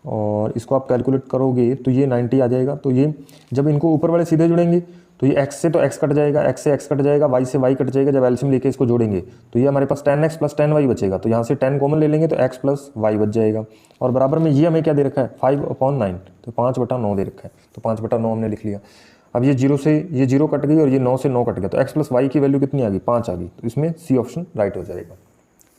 और इसको आप कैलकुलेट करोगे तो ये 90 आ जाएगा। तो ये जब इनको ऊपर वाले सीधे जुड़ेंगे, तो ये x से तो x कट जाएगा, x से x कट जाएगा, y से y कट जाएगा। जब एलसीएम लेके इसको जोड़ेंगे तो ये हमारे पास 10x प्लस 10y बचेगा, तो यहाँ से 10 कॉमन ले लेंगे तो x प्लस y बच जाएगा। और बराबर में ये हमें क्या दे रखा है, 5/9, तो 5/9 दे रखा है, तो 5/9 हमने लिख लिया। अब ये 0 से ये 0 कट गई, और ये 9 से 9 कट गया, तो x प्लस वाई की वैल्यू कितनी आ गई, 5 आ गई। तो इसमें सी ऑप्शन राइट हो जाएगा।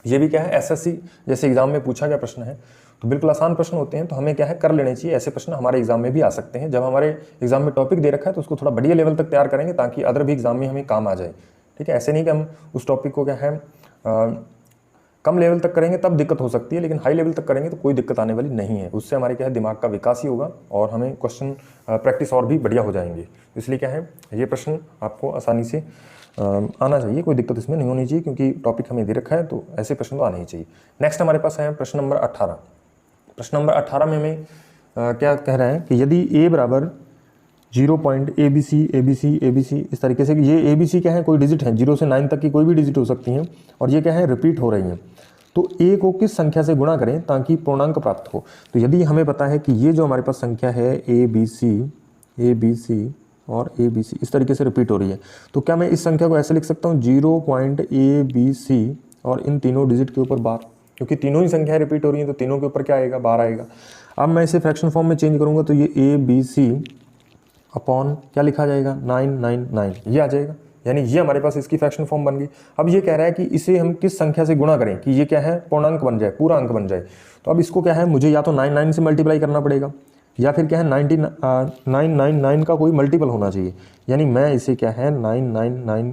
ये भी क्या है, एसएससी जैसे एग्जाम में पूछा गया प्रश्न है, तो बिल्कुल आसान प्रश्न होते हैं, तो हमें क्या है, कर लेने चाहिए। ऐसे प्रश्न हमारे एग्जाम में भी आ सकते हैं। जब हमारे एग्जाम में टॉपिक दे रखा है तो उसको थोड़ा बढ़िया लेवल तक तैयार करेंगे, ताकि अदर भी एग्जाम में हमें काम आ जाए। ठीक है, ऐसे नहीं कि हम उस टॉपिक को क्या है कम लेवल तक करेंगे तब दिक्कत हो सकती है, लेकिन हाई लेवल तक करेंगे तो कोई दिक्कत आने वाली नहीं है। उससे हमारे क्या है, दिमाग का विकास ही होगा, और हमें क्वेश्चन प्रैक्टिस और भी बढ़िया हो जाएंगे। इसलिए क्या है, ये प्रश्न आपको आसानी से आना चाहिए, कोई दिक्कत इसमें नहीं होनी चाहिए, क्योंकि टॉपिक हमें दे रखा है, तो ऐसे प्रश्न तो आने ही चाहिए। नेक्स्ट हमारे पास है प्रश्न नंबर 18। प्रश्न नंबर 18 में हमें क्या कह रहा है कि यदि a बराबर 0 पॉइंट ABC ABC ABC इस तरीके से, ये ABC क्या है, कोई डिजिट है, 0 से 9 तक की कोई भी डिजिट हो सकती हैं, और ये क्या है, रिपीट हो रही हैं, तो a को किस संख्या से गुणा करें ताकि पूर्णांक प्राप्त हो। तो यदि हमें पता है कि ये जो हमारे पास संख्या है ABC और ABC इस तरीके से रिपीट हो रही है, तो क्या मैं इस संख्या को ऐसे लिख सकता हूँ 0.ABC और इन तीनों डिजिट के ऊपर बार, क्योंकि तीनों ही संख्याएं रिपीट हो रही हैं तो तीनों के ऊपर क्या आएगा, बार आएगा। अब मैं इसे फ्रैक्शन फॉर्म में चेंज करूँगा तो ये ABC अपॉन क्या लिखा जाएगा, 999 ये आ जाएगा, यानी ये हमारे पास इसकी फ्रैक्शन फॉर्म बन गई। अब ये कह रहा है कि इसे हम किस संख्या से गुणा करें कि ये क्या है, पूर्णांक बन जाए, पूरा अंक बन जाए। तो अब इसको क्या है, मुझे या तो 99 से मल्टीप्लाई करना पड़ेगा, या फिर क्या है 999 का कोई मल्टीपल होना चाहिए, यानी मैं इसे क्या है 999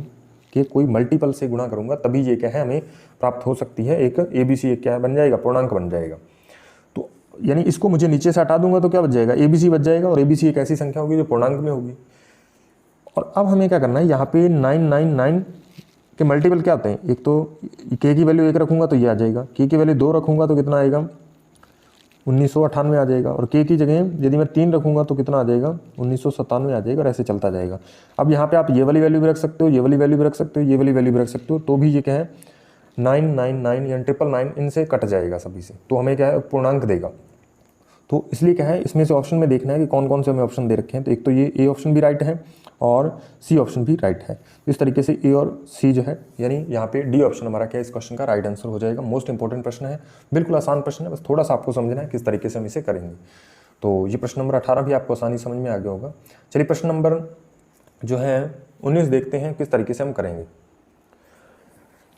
के कोई मल्टीपल से गुणा करूंगा, तभी ये क्या है हमें प्राप्त हो सकती है, एक ABC एक क्या बन जाएगा, पूर्णांक बन जाएगा। तो यानी इसको मुझे नीचे से हटा दूंगा तो क्या बच जाएगा, ABC बच जाएगा, और ABC एक ऐसी संख्या होगी जो पूर्णांक में होगी। और अब हमें क्या करना है, यहाँ पे 999 के मल्टीपल क्या होते हैं, एक तो k की वैल्यू 1 रखूंगा तो ये आ जाएगा, k की वैल्यू 2 रखूंगा तो कितना आएगा, 1998 आ जाएगा, और k की जगह यदि मैं 3 रखूंगा तो कितना आ जाएगा, 1997 आ जाएगा, और ऐसे चलता जाएगा। अब यहाँ पे आप ये वाली वैल्यू भी रख सकते हो, ये वाली वैल्यू भी रख सकते हो, ये वाली वैल्यू भी रख सकते हो, तो भी ये क्या है 999 या 999 इनसे कट जाएगा सभी से, तो हमें क्या है पूर्णांक देगा। तो इसलिए क्या है, इसमें से ऑप्शन में देखना है कि कौन कौन से हमें ऑप्शन दे रखे हैं। तो एक तो ये ए ऑप्शन भी राइट है और सी ऑप्शन भी राइट है। इस तरीके से ए और सी जो है, यानी यहाँ पे डी ऑप्शन हमारा क्या है, इस क्वेश्चन का राइट आंसर हो जाएगा। मोस्ट इंपॉर्टेंट प्रश्न है, बिल्कुल आसान प्रश्न है, बस थोड़ा सा आपको समझना है किस तरीके से हम इसे करेंगे। तो ये प्रश्न नंबर 18 भी आपको आसानी समझ में आ गया होगा। चलिए प्रश्न नंबर जो है 19 देखते हैं किस तरीके से हम करेंगे।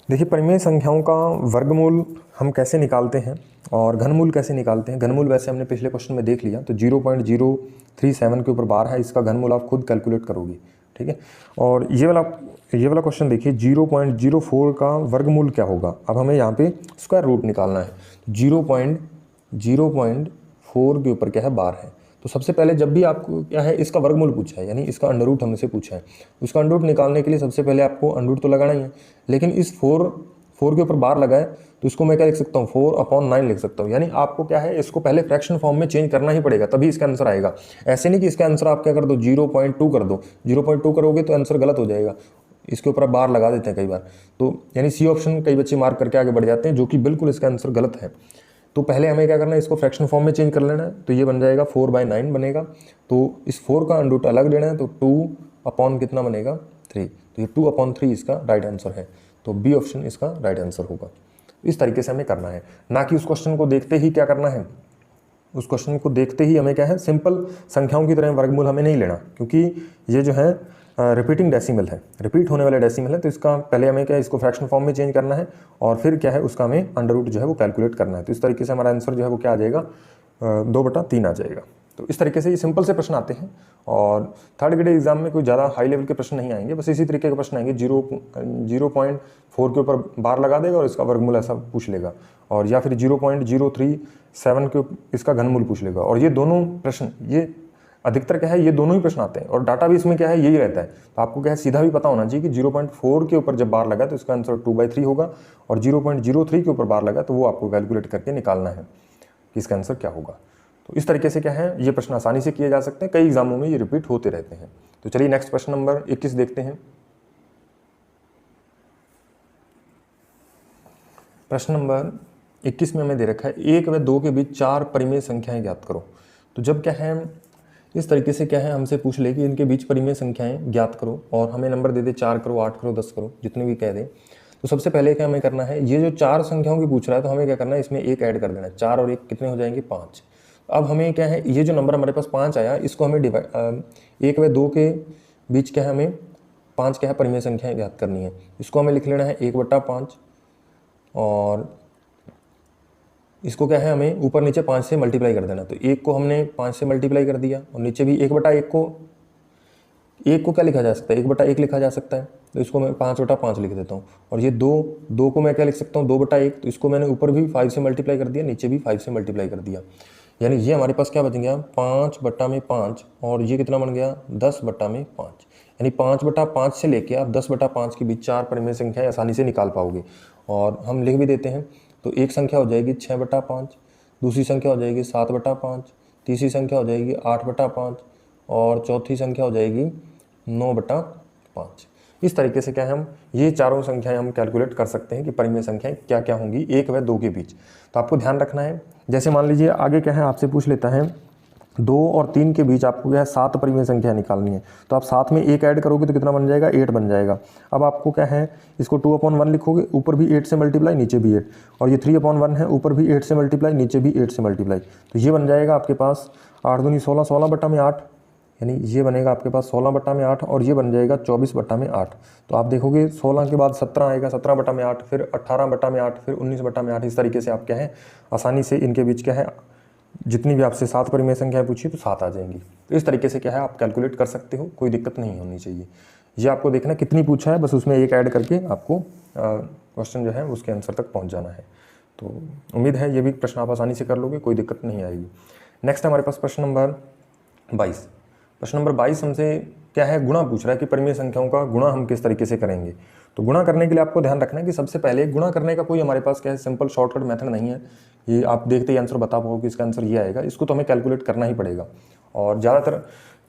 देखिए, परिमेय संख्याओं का वर्गमूल हम कैसे निकालते हैं और घनमूल कैसे निकालते हैं। घनमूल वैसे हमने पिछले क्वेश्चन में देख लिया, तो 0.037 के ऊपर बार है, इसका घनमूल आप खुद कैलकुलेट करोगे, ठीक है। और ये वाला क्वेश्चन देखिए, 0.04 का वर्गमूल क्या होगा। अब हमें यहाँ पे स्क्वायर रूट निकालना है। 0.04 के ऊपर क्या है, बार है। तो सबसे पहले जब भी आपको क्या है, इसका वर्गमूल पूछा है, यानी इसका अंडर रूट हमसे पूछा है, उसका अंडर रूट निकालने के लिए सबसे पहले आपको अंडर रूट तो लगाना ही है। लेकिन इस 4 के ऊपर बार लगाए तो इसको मैं क्या लिख सकता हूँ, 4/9 लिख सकता हूँ। यानी आपको क्या है, इसको पहले फ्रैक्शन फॉर्म में चेंज करना ही पड़ेगा, तभी इसका आंसर आएगा। ऐसे नहीं कि इसका आंसर आप क्या कर दो, 0.2 कर दो। 0.2 करोगे तो आंसर गलत हो जाएगा, इसके ऊपर बार लगा देते हैं कई बार। तो यानी सी ऑप्शन कई बच्चे मार्क करके आगे बढ़ जाते हैं, जो कि बिल्कुल इसका आंसर गलत है। तो पहले हमें क्या करना है, इसको फ्रैक्शन फॉर्म में चेंज कर लेना है। तो ये बन जाएगा 4/9 बनेगा। तो इस 4 का अंडर रूट अलग लेना है, तो 2 कितना बनेगा, 3। तो ये 2/3 इसका राइट आंसर है। तो बी ऑप्शन इसका राइट आंसर होगा। इस तरीके से हमें करना है, ना कि उस क्वेश्चन को देखते ही क्या करना है, उस क्वेश्चन को देखते ही हमें क्या है, सिंपल संख्याओं की तरह वर्गमूल हमें नहीं लेना, क्योंकि ये जो है रिपीटिंग डेसिमल है, रिपीट होने वाले डेसिमल है। तो इसका पहले हमें क्या है, इसको फ्रैक्शन फॉर्म में चेंज करना है, और फिर क्या है उसका हमें अंडर रूट जो है वो कैलकुलेट करना है। तो इस तरीके से हमारा आंसर जो है वो क्या आ जाएगा, 2/3 आ जाएगा। तो इस तरीके से ये सिंपल से प्रश्न आते हैं, और थर्ड ग्रेड एग्जाम में कोई ज़्यादा हाई लेवल के प्रश्न नहीं आएंगे, बस इसी तरीके के प्रश्न आएंगे। 0.4 के ऊपर बार लगा देगा और इसका वर्गमूल ऐसा पूछ लेगा, और या फिर 0.037 के इसका घनमूल पूछ लेगा। और ये दोनों प्रश्न, ये अधिकतर क्या है, ये दोनों ही प्रश्न आते हैं, और डाटा भी इसमें क्या है, यही रहता है। तो आपको क्या है, सीधा भी पता होना चाहिए कि 0.4 के ऊपर जब बार लगा तो इसका आंसर 2/3 होगा, और 0.03 के ऊपर बार लगा तो वो आपको कैलकुलेट करके निकालना है कि इसका आंसर क्या होगा। तो इस तरीके से क्या है, ये प्रश्न आसानी से किए जा सकते हैं, कई एग्जामों में ये रिपीट होते रहते हैं। तो चलिए नेक्स्ट प्रश्न नंबर 21 देखते हैं। प्रश्न नंबर 21 में हमें दे रखा है 1 व 2 के बीच 4 परिमेय संख्याएं ज्ञात करो। तो जब क्या है, इस तरीके से क्या है, हमसे पूछ ले कि इनके बीच परिमेय संख्याएं ज्ञात करो, और हमें नंबर दे दे 4 करो, 8 करो, 10 करो, जितने भी कह दे। तो सबसे पहले क्या हमें करना है, ये जो 4 संख्याओं की पूछ रहा है, तो हमें क्या करना है, इसमें 1 ऐड कर देना है। 4 और 1 कितने हो जाएंगे, 5। अब हमें क्या है, ये जो नंबर हमारे पास 5 आया, इसको हमें 1 व 2 के बीच क्या है, हमें 5 क्या है परिमेय संख्याएं ज्ञात करनी है। इसको हमें लिख लेना है 1/5, और इसको क्या है, हमें ऊपर नीचे 5 से मल्टीप्लाई कर देना। तो 1 को हमने 5 से मल्टीप्लाई कर दिया, और नीचे भी 1/1 को क्या लिखा जा सकता है, 1/1 लिखा जा सकता है। तो इसको मैं 5/5 लिख देता हूँ। और ये 2 को मैं क्या लिख सकता हूँ, 2/1। तो इसको मैंने ऊपर भी 5 से मल्टीप्लाई कर दिया, नीचे भी 5 से मल्टीप्लाई कर दिया। यानी ये हमारे पास क्या बच गया, 5/5, और ये कितना बन गया, 10/5। यानी 5/5 से लेके आप 10/5 के बीच 4 परिमेय संख्याएं आसानी से निकाल पाओगे। और हम लिख भी देते हैं। तो एक संख्या हो जाएगी 6/5, दूसरी संख्या हो जाएगी 7/5, तीसरी संख्या हो जाएगी 8/5 और चौथी संख्या हो जाएगी 9/5। इस तरीके से क्या है हम ये चारों संख्याएं हम कैलकुलेट कर सकते हैं कि परिमेय संख्याएं क्या क्या होंगी 1 व 2 के बीच। तो आपको ध्यान रखना है, जैसे मान लीजिए आगे क्या है आपसे पूछ लेता है 2 और 3 के बीच आपको क्या है 7 परिमेय संख्या निकालनी है। तो आप 7 में 1 ऐड करोगे तो कितना बन जाएगा 8 बन जाएगा। अब आपको क्या है इसको 2/1 लिखोगे, ऊपर भी 8 से मल्टीप्लाई नीचे भी 8, और ये 3/1 है, ऊपर भी 8 से मल्टीप्लाई नीचे भी 8 से मल्टीप्लाई। तो ये बन जाएगा आपके पास 8 दूनी 16, 16/8, यानी ये बनेगा आपके पास 16/8 और ये बन जाएगा 24/8। तो आप देखोगे 16 के बाद 17 आएगा, 17/8, फिर 18/8, फिर 19/8। इस तरीके से आप क्या है आसानी से इनके बीच क्या है जितनी भी आपसे 7 परिमेय संख्याएं पूछी तो 7 आ जाएंगी। तो इस तरीके से क्या है आप कैलकुलेट कर सकते हो, कोई दिक्कत नहीं होनी चाहिए। ये आपको देखना कितनी पूछा है, बस उसमें 1 ऐड करके आपको क्वेश्चन जो है उसके आंसर तक पहुंच जाना है। तो उम्मीद है ये भी प्रश्न आप आसानी से कर लोगे, कोई दिक्कत नहीं आएगी। नेक्स्ट हमारे पास प्रश्न नंबर 22। प्रश्न नंबर 22 हमसे क्या है गुणा पूछ रहा है कि परिमेय संख्याओं का गुणा हम किस तरीके से करेंगे। तो गुणा करने के लिए आपको ध्यान रखना है कि सबसे पहले गुणा करने का कोई हमारे पास क्या है सिंपल शॉर्टकट मेथड नहीं है। ये आप देखते ही आंसर बता पाओगे कि इसका आंसर ये आएगा, इसको तो हमें कैलकुलेट करना ही पड़ेगा। और ज़्यादातर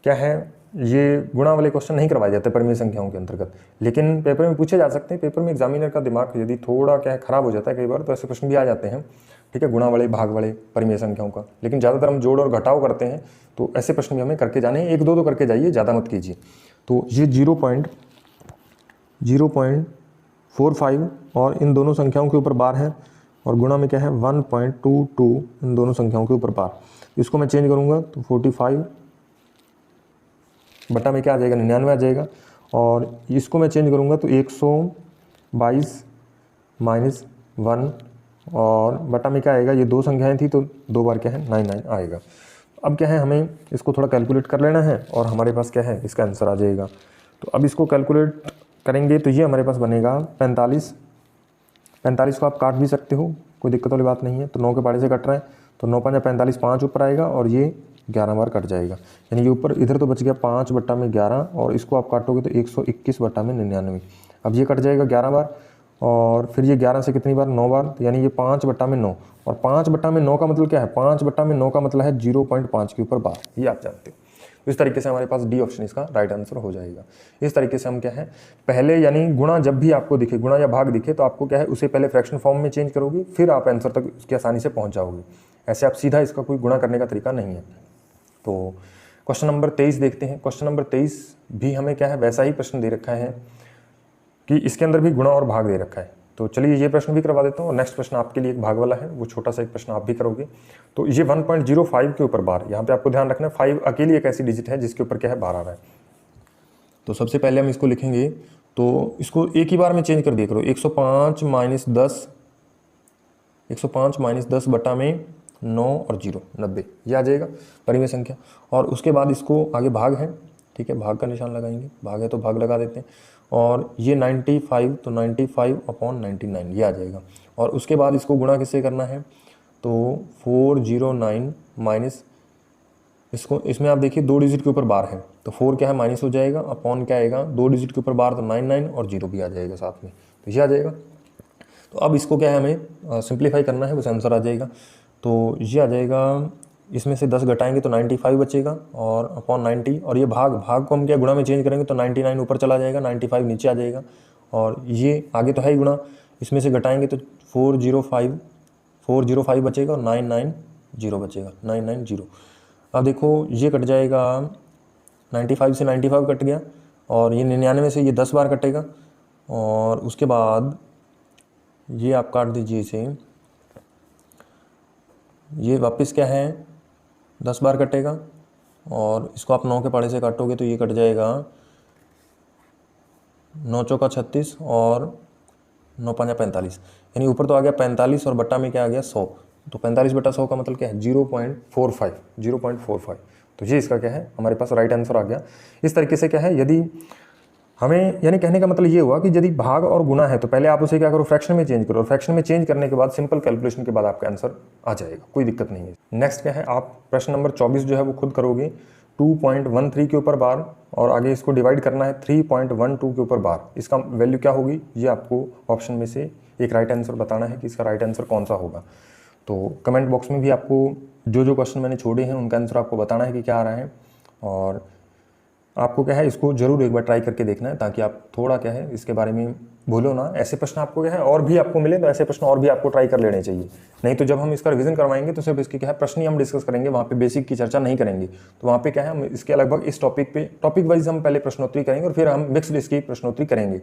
क्या है ये गुणा वाले क्वेश्चन नहीं करवाए जाते परिमेय संख्याओं के अंतर्गत, लेकिन पेपर में पूछे जा सकते हैं। पेपर में एग्जामिनर का दिमाग यदि थोड़ा क्या है खराब हो जाता है कई बार, तो ऐसे प्रश्न भी आ जाते हैं, ठीक है, गुणा वाले भाग वाले परिमेय संख्याओं का। लेकिन ज़्यादातर हम जोड़ और घटाव करते हैं, तो ऐसे प्रश्न भी हमें करके जाने हैं। 1-2 तो करके जाइए, ज़्यादा मत कीजिए। तो ये 0.45 और इन दोनों संख्याओं के ऊपर बार है, और गुणा में क्या है 1.22 इन दोनों संख्याओं के ऊपर बार। इसको मैं चेंज करूँगा तो 45 बटा में क्या आ जाएगा 99 आ जाएगा, और इसको मैं चेंज करूँगा तो 122 माइनस 1 और बटा में क्या आएगा, ये 2 संख्याएं थी तो 2 बार क्या है 99 आएगा। अब क्या है हमें इसको थोड़ा कैलकुलेट कर लेना है और हमारे पास क्या है इसका आंसर आ जाएगा। तो अब इसको कैलकुलेट करेंगे तो ये हमारे पास बनेगा 45। 45 को आप काट भी सकते हो, कोई दिक्कत वाली बात नहीं है। तो 9 के पाड़े से कट रहा है तो 9 5 45, 5 ऊपर आएगा और ये 11 बार कट जाएगा, यानी ये ऊपर इधर तो बच गया 5/11 और इसको आप काटोगे तो 121/99। अब ये कट जाएगा 11 बार और फिर ये 11 से कितनी बार 9 बार, तो यानी ये 5/9, और 5/9 का मतलब क्या है 5/9 का मतलब है 0.5 के ऊपर बार, ये आप जानते हो। तो इस तरीके से हमारे पास डी ऑप्शन इसका राइट आंसर हो जाएगा। इस तरीके से हम क्या है पहले यानी गुणा जब भी आपको दिखे, गुणा या भाग दिखे, तो आपको क्या है उसे पहले फ्रैक्शन फॉर्म में चेंज करोगे, फिर आप आंसर तक उसकी आसानी से पहुंच जाओगे। ऐसे आप सीधा इसका कोई गुणा करने का तरीका नहीं है। तो क्वेश्चन नंबर 23 देखते हैं। क्वेश्चन नंबर 23 भी हमें क्या है वैसा ही प्रश्न दे रखा है कि इसके अंदर भी गुणा और भाग दे रखा है। तो चलिए ये प्रश्न भी करवा देता हूँ और नेक्स्ट प्रश्न आपके लिए एक भाग वाला है, वो छोटा सा एक प्रश्न आप भी करोगे। तो ये 1.05 के ऊपर बार, यहाँ पे आपको ध्यान रखना है 5 अकेली एक ऐसी डिजिट है जिसके ऊपर क्या है बार आ रहा है। तो सबसे पहले हम इसको लिखेंगे, तो इसको एक ही बार में चेंज कर दिया करो। 105 माइनस 10 बटा में 9 और 0 90, ये आ जाएगा परिमेय संख्या। और उसके बाद इसको आगे भाग है, ठीक है, भाग का निशान लगाएंगे, भाग है तो भाग लगा देते हैं। और ये 95 तो 95/99 ये आ जाएगा। और उसके बाद इसको गुणा किससे करना है, तो 409 माइनस इसको, इसमें आप देखिए 2 डिजिट के ऊपर बार है तो 4 क्या है माइनस हो जाएगा, अपॉन क्या आएगा 2 डिजिट के ऊपर बार तो 99 और 0 भी आ जाएगा साथ में, तो ये आ जाएगा। तो अब इसको क्या है हमें सिंप्लीफाई करना है, बस आंसर आ जाएगा। तो ये आ जाएगा, इसमें से 10 घटाएंगे तो 95 बचेगा और अपॉन 90, और ये भाग को हम क्या गुणा में चेंज करेंगे तो 99 ऊपर चला जाएगा, 95 नीचे आ जाएगा, और ये आगे तो है ही गुणा, इसमें से घटाएंगे तो 405 बचेगा और 990 बचेगा, 990। अब देखो ये कट जाएगा, 95 से 95 कट गया, और ये 99 से ये 10 बार कटेगा, और उसके बाद ये आप काट दीजिए इसे, ये वापस क्या है 10 बार कटेगा, और इसको आप 9 के पाड़े से काटोगे तो ये कट जाएगा 9 चौका 36 और 9 5 45, यानी ऊपर तो आ गया 45 और बट्टा में क्या आ गया 100। तो 45/100 का मतलब क्या है 0.45। तो ये इसका क्या है हमारे पास राइट आंसर आ गया। इस तरीके से क्या है यदि हमें, यानी कहने का मतलब ये हुआ कि यदि भाग और गुणा है तो पहले आप उसे क्या करो फ्रैक्शन में चेंज करो, और फ्रैक्शन में चेंज करने के बाद सिंपल कैलकुलेशन के बाद आपका आंसर आ जाएगा, कोई दिक्कत नहीं है। नेक्स्ट क्या है, आप प्रश्न नंबर 24 जो है वो खुद करोगे। 2.13 के ऊपर बार और आगे इसको डिवाइड करना है 3.12 के ऊपर बार, इसका वैल्यू क्या होगी ये आपको ऑप्शन में से एक राइट आंसर बताना है कि इसका राइट आंसर कौन सा होगा। तो कमेंट बॉक्स में भी आपको जो जो क्वेश्चन मैंने छोड़े हैं उनका आंसर आपको बताना है कि क्या आ रहा है, और आपको क्या है इसको जरूर एक बार ट्राई करके देखना है, ताकि आप थोड़ा क्या है इसके बारे में भूलो ना। ऐसे प्रश्न आपको क्या है और भी आपको मिले तो ऐसे प्रश्न और भी आपको ट्राई कर लेने चाहिए। नहीं तो जब हम इसका रिवीजन करवाएंगे तो सिर्फ इसके क्या है प्रश्न ही हम डिस्कस करेंगे, वहाँ पे बेसिक की चर्चा नहीं करेंगे। तो वहाँ पे क्या है हम इसके लगभग इस टॉपिक वाइज हम पहले प्रश्नोत्तरी करेंगे और फिर हम मिक्स्ड इसकी प्रश्नोत्तरी करेंगे।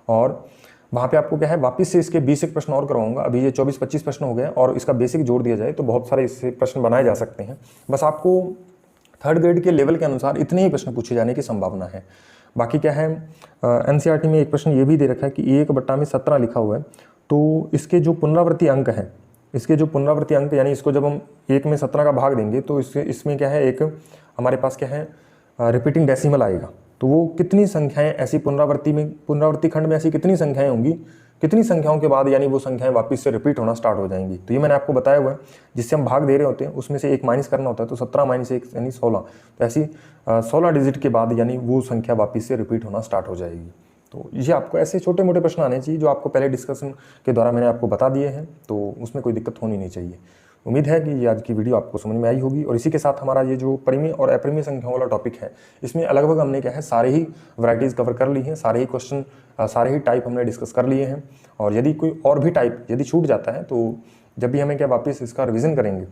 और वहाँ पे आपको क्या है वापस से इसके 20 प्रश्न और करवाऊंगा। अभी ये 24-25 प्रश्न हो गए और इसका बेसिक जोड़ दिया जाए तो बहुत सारे इससे प्रश्न बनाए जा सकते हैं। बस आपको थर्ड ग्रेड के लेवल के अनुसार इतने ही प्रश्न पूछे जाने की संभावना है। बाकी क्या है एनसीईआरटी में एक प्रश्न ये भी दे रखा है कि 1/17 लिखा हुआ है, तो इसके जो पुनरावृत्ति अंक हैं, यानी इसको जब हम 1 में 17 का भाग देंगे तो इसमें क्या है एक हमारे पास क्या है रिपीटिंग डेसिमल आएगा। तो वो कितनी संख्याएं ऐसी पुनरावृत्ति खंड में ऐसी कितनी संख्याएं होंगी, कितनी संख्याओं के बाद यानी वो संख्याएं वापस से रिपीट होना स्टार्ट हो जाएंगी। तो ये मैंने आपको बताया हुआ है, जिससे हम भाग दे रहे होते हैं उसमें से 1 माइनस करना होता है, तो 17 - 1 यानी 16। तो ऐसी 16 डिजिट के बाद यानी वो संख्या वापस से रिपीट होना स्टार्ट हो जाएगी। तो ये आपको ऐसे छोटे मोटे प्रश्न आने चाहिए जो आपको पहले डिस्कशन के द्वारा मैंने आपको बता दिए हैं, तो उसमें कोई दिक्कत होनी नहीं चाहिए। उम्मीद है कि ये आज की वीडियो आपको समझ में आई होगी। और इसी के साथ हमारा ये जो परिमेय और अपरिमेय संख्याओं वाला टॉपिक है, इसमें लगभग हमने क्या है सारे ही वैरायटीज़ कवर कर ली हैं, सारे ही क्वेश्चन सारे ही टाइप हमने डिस्कस कर लिए हैं। और यदि कोई और भी टाइप यदि छूट जाता है तो जब भी हमें क्या वापस इसका रिविज़न करेंगे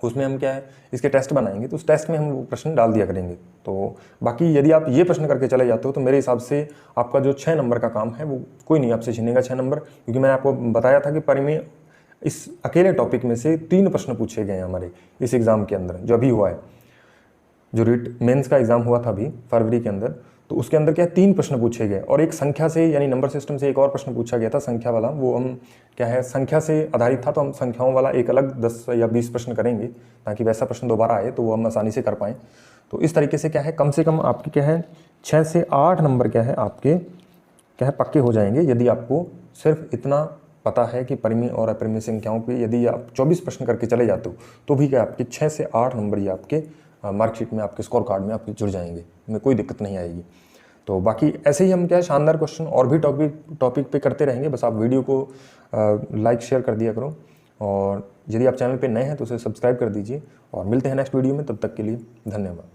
उसमें हम क्या है इसके टेस्ट बनाएंगे, तो उस टेस्ट में हम वो प्रश्न डाल दिया करेंगे। तो बाकी यदि आप ये प्रश्न करके चले जाते हो तो मेरे हिसाब से आपका जो 6 नंबर का काम है वो कोई नहीं आपसे छीनेगा 6 नंबर, क्योंकि मैंने आपको बताया था कि परिमेय इस अकेले टॉपिक में से 3 प्रश्न पूछे गए हैं हमारे इस एग्ज़ाम के अंदर जो अभी हुआ है। जो रीट मेंस का एग्ज़ाम हुआ था अभी फरवरी के अंदर, तो उसके अंदर क्या 3 प्रश्न पूछे गए और एक संख्या से यानी नंबर सिस्टम से एक और प्रश्न पूछा गया था संख्या वाला। वो हम क्या है संख्या से आधारित था, तो हम संख्याओं वाला एक अलग 10 या 20 प्रश्न करेंगे ताकि वैसा प्रश्न दोबारा आए तो वो हम आसानी से कर पाएँ। तो इस तरीके से क्या है कम से कम आपके क्या है 6 से 8 नंबर क्या है आपके क्या है पक्के हो जाएंगे, यदि आपको सिर्फ इतना पता है कि परिमेय और अपरिमेय संख्याओं पे यदि आप 24 प्रश्न करके चले जाते हो तो भी क्या आपके 6 से 8 नंबर ये आपके मार्कशीट में आपके स्कोर कार्ड में आपके जुड़ जाएंगे, में कोई दिक्कत नहीं आएगी। तो बाकी ऐसे ही हम क्या शानदार क्वेश्चन और भी टॉपिक पे करते रहेंगे। बस आप वीडियो को लाइक शेयर कर दिया करो, और यदि आप चैनल पे नए हैं तो उसे सब्सक्राइब कर दीजिए। और मिलते हैं नेक्स्ट वीडियो में, तब तक के लिए धन्यवाद।